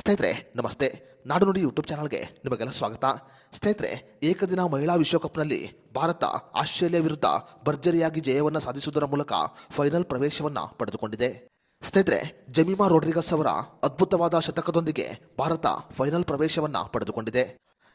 ಸ್ನೇಹಿತರೆ ನಮಸ್ತೆ. ನಾಡು ನುಡಿ ಯೂಟ್ಯೂಬ್ ಚಾನಲ್ಗೆ ನಿಮಗೆಲ್ಲ ಸ್ವಾಗತ. ಸ್ನೇಹಿತರೆ, ಏಕದಿನ ಮಹಿಳಾ ವಿಶ್ವಕಪ್ನಲ್ಲಿ ಭಾರತ ಆಸ್ಟ್ರೇಲಿಯಾ ವಿರುದ್ಧ ಭರ್ಜರಿಯಾಗಿ ಜಯವನ್ನು ಸಾಧಿಸುವುದರ ಮೂಲಕ ಫೈನಲ್ ಪ್ರವೇಶವನ್ನು ಪಡೆದುಕೊಂಡಿದೆ. ಸ್ನೇಹಿತರೆ, ಜೆಮಿಮಾ ರೋಡ್ರಿಗಸ್ ಅವರ ಅದ್ಭುತವಾದ ಶತಕದೊಂದಿಗೆ ಭಾರತ ಫೈನಲ್ ಪ್ರವೇಶವನ್ನು ಪಡೆದುಕೊಂಡಿದೆ.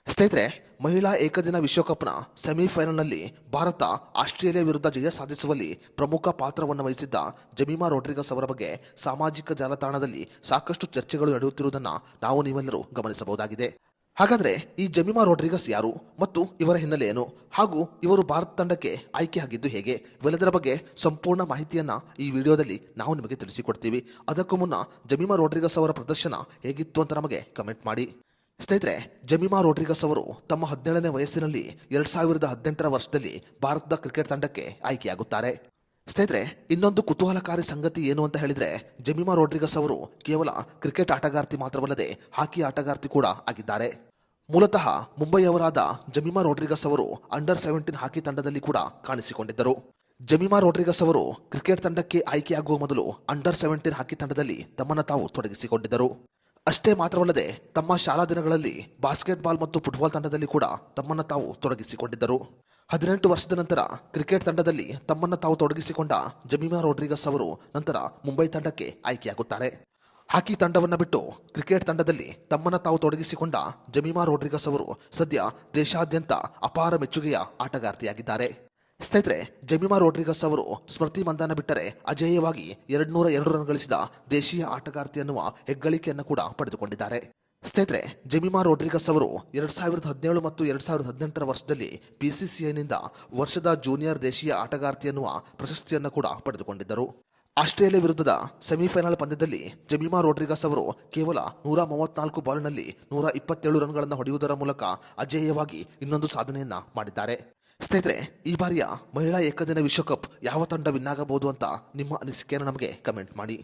ಸ್ನೇಹಿತರೆ, ಮಹಿಳಾ ಏಕದಿನ ವಿಶ್ವಕಪ್ನ ಸೆಮಿಫೈನಲ್ನಲ್ಲಿ ಭಾರತ ಆಸ್ಟ್ರೇಲಿಯಾ ವಿರುದ್ಧ ಜಯ ಸಾಧಿಸುವಲ್ಲಿ ಪ್ರಮುಖ ಪಾತ್ರವನ್ನು ವಹಿಸಿದ್ದ ಜೆಮಿಮಾ ರೋಡ್ರಿಗಸ್ ಅವರ ಬಗ್ಗೆ ಸಾಮಾಜಿಕ ಜಾಲತಾಣದಲ್ಲಿ ಸಾಕಷ್ಟು ಚರ್ಚೆಗಳು ನಡೆಯುತ್ತಿರುವುದನ್ನು ನಾವು ನೀವೆಲ್ಲರೂ ಗಮನಿಸಬಹುದಾಗಿದೆ. ಹಾಗಾದರೆ ಈ ಜೆಮಿಮಾ ರೋಡ್ರಿಗಸ್ ಯಾರು ಮತ್ತು ಇವರ ಹಿನ್ನೆಲೆ ಏನು, ಹಾಗೂ ಇವರು ಭಾರತ ತಂಡಕ್ಕೆ ಆಯ್ಕೆಯಾಗಿದ್ದು ಹೇಗೆ, ಇವೆಲ್ಲದರ ಬಗ್ಗೆ ಸಂಪೂರ್ಣ ಮಾಹಿತಿಯನ್ನು ಈ ವಿಡಿಯೋದಲ್ಲಿ ನಾವು ನಿಮಗೆ ತಿಳಿಸಿಕೊಡ್ತೀವಿ. ಅದಕ್ಕೂ ಮುನ್ನ ಜೆಮಿಮಾ ರೋಡ್ರಿಗಸ್ ಅವರ ಪ್ರದರ್ಶನ ಹೇಗಿತ್ತು ಅಂತ ನಮಗೆ ಕಮೆಂಟ್ ಮಾಡಿ. ಸ್ನೇಹಿತರೆ, ಜೆಮಿಮಾ ರೋಡ್ರಿಗಸ್ ಅವರು ತಮ್ಮ 17ನೇ ವಯಸ್ಸಿನಲ್ಲಿ 2018ರ ವರ್ಷದಲ್ಲಿ ಭಾರತದ ಕ್ರಿಕೆಟ್ ತಂಡಕ್ಕೆ ಆಯ್ಕೆಯಾಗುತ್ತಾರೆ. ಸ್ನೇಹಿತರೆ, ಇನ್ನೊಂದು ಕುತೂಹಲಕಾರಿ ಸಂಗತಿ ಏನು ಅಂತ ಹೇಳಿದ್ರೆ, ಜೆಮಿಮಾ ರೋಡ್ರಿಗಸ್ ಅವರು ಕೇವಲ ಕ್ರಿಕೆಟ್ ಆಟಗಾರ್ತಿ ಮಾತ್ರವಲ್ಲದೆ ಹಾಕಿ ಆಟಗಾರ್ತಿ ಕೂಡ ಆಗಿದ್ದಾರೆ. ಮೂಲತಃ ಮುಂಬೈಯವರಾದ ಜೆಮಿಮಾ ರೋಡ್ರಿಗಸ್ ಅವರು ಅಂಡರ್-17 ಹಾಕಿ ತಂಡದಲ್ಲಿ ಕೂಡ ಕಾಣಿಸಿಕೊಂಡಿದ್ದರು. ಜೆಮಿಮಾ ರೋಡ್ರಿಗಸ್ ಅವರು ಕ್ರಿಕೆಟ್ ತಂಡಕ್ಕೆ ಆಯ್ಕೆಯಾಗುವ ಮೊದಲು ಅಂಡರ್-17 ಹಾಕಿ ತಂಡದಲ್ಲಿ ತಮ್ಮನ್ನು ತಾವು ತೊಡಗಿಸಿಕೊಂಡಿದ್ದರು. ಅಷ್ಟೇ ಮಾತ್ರವಲ್ಲದೆ ತಮ್ಮ ಶಾಲಾ ದಿನಗಳಲ್ಲಿ ಬಾಸ್ಕೆಟ್ಬಾಲ್ ಮತ್ತು ಫುಟ್ಬಾಲ್ ತಂಡದಲ್ಲಿ ಕೂಡ ತಮ್ಮನ್ನು ತಾವು ತೊಡಗಿಸಿಕೊಂಡಿದ್ದರು. 18 ವರ್ಷದ ನಂತರ ಕ್ರಿಕೆಟ್ ತಂಡದಲ್ಲಿ ತಮ್ಮನ್ನು ತಾವು ತೊಡಗಿಸಿಕೊಂಡ ಜೆಮಿಮಾ ರೋಡ್ರಿಗಸ್ ಅವರು ನಂತರ ಮುಂಬೈ ತಂಡಕ್ಕೆ ಆಯ್ಕೆಯಾಗುತ್ತಾರೆ. ಹಾಕಿ ತಂಡವನ್ನು ಬಿಟ್ಟು ಕ್ರಿಕೆಟ್ ತಂಡದಲ್ಲಿ ತಮ್ಮನ್ನು ತಾವು ತೊಡಗಿಸಿಕೊಂಡ ಜೆಮಿಮಾ ರೋಡ್ರಿಗಸ್ ಅವರು ಸದ್ಯ ದೇಶಾದ್ಯಂತ ಅಪಾರ ಮೆಚ್ಚುಗೆಯ ಆಟಗಾರ್ತಿಯಾಗಿದ್ದಾರೆ. ಸ್ನೇಹಿತರೆ, ಜೆಮಿಮಾ ರೋಡ್ರಿಗಸ್ ಅವರು ಸ್ಮೃತಿ ಮಂದಾನ ಬಿಟ್ಟರೆ ಅಜೇಯವಾಗಿ 202 ರನ್ ಗಳಿಸಿದ ದೇಶೀಯ ಆಟಗಾರ್ತಿ ಎನ್ನುವ ಹೆಗ್ಗಳಿಕೆಯನ್ನು ಕೂಡ ಪಡೆದುಕೊಂಡಿದ್ದಾರೆ. ಸ್ನೇಹಿತರೆ, ಜೆಮಿಮಾ ರೋಡ್ರಿಗಸ್ ಅವರು 2017 ಮತ್ತು 2018ರ ವರ್ಷದಲ್ಲಿ ಬಿಸಿಸಿಐನಿಂದ ವರ್ಷದ ಜೂನಿಯರ್ ದೇಶೀಯ ಆಟಗಾರ್ತಿ ಎನ್ನುವ ಪ್ರಶಸ್ತಿಯನ್ನು ಕೂಡ ಪಡೆದುಕೊಂಡಿದ್ದರು. ಆಸ್ಟ್ರೇಲಿಯಾ ವಿರುದ್ಧದ ಸೆಮಿಫೈನಲ್ ಪಂದ್ಯದಲ್ಲಿ ಜೆಮಿಮಾ ರೋಡ್ರಿಗಸ್ ಅವರು ಕೇವಲ 134 ಬಾಲ್ನಲ್ಲಿ 127 ರನ್ಗಳನ್ನು ಹೊಡೆಯುವುದರ ಮೂಲಕ ಅಜೇಯವಾಗಿ ಇನ್ನೊಂದು ಸಾಧನೆಯನ್ನ ಮಾಡಿದ್ದಾರೆ. ಸ್ನೇಹಿತರೆ, ಈ ಬಾರಿಯ ಮಹಿಳಾ ಏಕದಿನ ವಿಶ್ವಕಪ್ ಯಾವ ತಂಡ ವಿನ್ ಆಗಬಹುದು ಅಂತ ನಿಮ್ಮ ಅನಿಸಿಕೆಯನ್ನು ನಮಗೆ ಕಮೆಂಟ್ ಮಾಡಿ.